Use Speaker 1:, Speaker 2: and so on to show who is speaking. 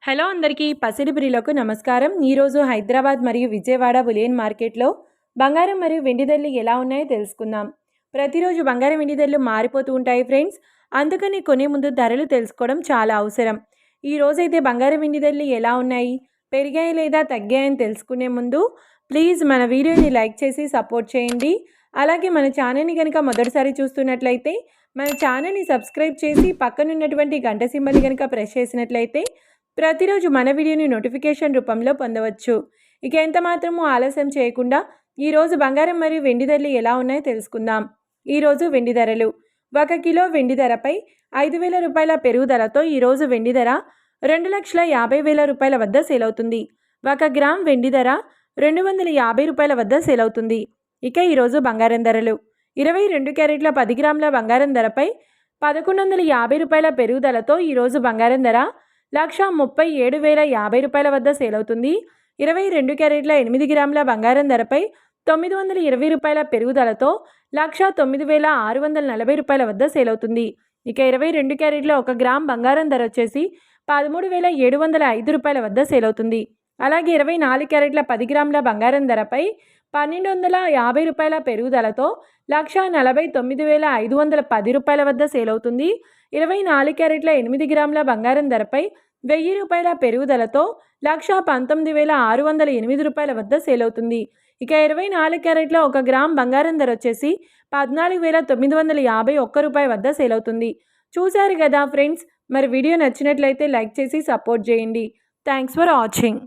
Speaker 1: Hello అందరికీ పసిడి ప్రియులకు నమస్కారం. ఈరోజు హైదరాబాద్ మరియు విజయవాడ బులియన్ మార్కెట్లో బంగారం మరియు వెండి ధరలు ఎలా ఉన్నాయో తెలుసుకుందాం. ప్రతిరోజు బంగారం వెండి ధరలు మారిపోతూ ఉంటాయి ఫ్రెండ్స్. అందుకని కొనే ముందు ధరలు తెలుసుకోవడం చాలా అవసరం. ఈ రోజైతే బంగారం వెండి ధరలు ఎలా ఉన్నాయి, పెరిగాయి లేదా తగ్గాయని తెలుసుకునే ముందు ప్లీజ్ మన వీడియోని లైక్ చేసి సపోర్ట్ చేయండి. అలాగే మన ఛానల్ని కనుక మొదటిసారి చూస్తున్నట్లయితే మన ఛానల్ని సబ్స్క్రైబ్ చేసి పక్కనున్నటువంటి గంట సింబల్ని కనుక ప్రెస్ చేసినట్లయితే ప్రతిరోజు మన వీడియోని నోటిఫికేషన్ రూపంలో పొందవచ్చు. ఇక ఎంత మాత్రమూ ఆలస్యం చేయకుండా ఈరోజు బంగారం మరియు వెండి ధరలు ఎలా ఉన్నాయో తెలుసుకుందాం. ఈరోజు వెండి ధరలు: 1 కిలో వెండి ధరపై 5,000 రూపాయల పెరుగుదలతో ఈరోజు వెండి ధర 2,50,000 రూపాయల వద్ద సేల్ అవుతుంది. 1 గ్రామ్ వెండి ధర 250 రూపాయల వద్ద సేల్ అవుతుంది. ఇక ఈరోజు బంగారం ధరలు: 22 క్యారెట్ల 10 గ్రాముల బంగారం ధరపై 1,150 రూపాయల పెరుగుదలతో ఈరోజు బంగారం ధర 1,37,050 రూపాయల వద్ద సేల్ అవుతుంది. 22 క్యారెట్ల 8 గ్రాముల బంగారం ధరపై 920 రూపాయల పెరుగుదలతో 1,09,640 రూపాయల వద్ద సేల్ అవుతుంది. ఇక 22 క్యారెట్ల 1 గ్రామ్ బంగారం ధర వచ్చేసి 13,705 రూపాయల వద్ద సేల్ అవుతుంది. అలాగే 24 క్యారెట్ల 10 గ్రాముల బంగారం ధరపై 1,250 రూపాయల పెరుగుదలతో 1,49,510 రూపాయల వద్ద సేల్ అవుతుంది. 24 క్యారెట్ల 8 గ్రాముల బంగారం ధరపై 1,000 రూపాయల పెరుగుదలతో 1,19,608 రూపాయల వద్ద సేల్ అవుతుంది. ఇక 24 క్యారెట్ల 1 గ్రామ్ బంగారం ధర వచ్చేసి 14,951 రూపాయ వద్ద సేల్ అవుతుంది. చూశారు కదా ఫ్రెండ్స్, మరి వీడియో నచ్చినట్లయితే లైక్ చేసి సపోర్ట్ చేయండి. Thanks for watching.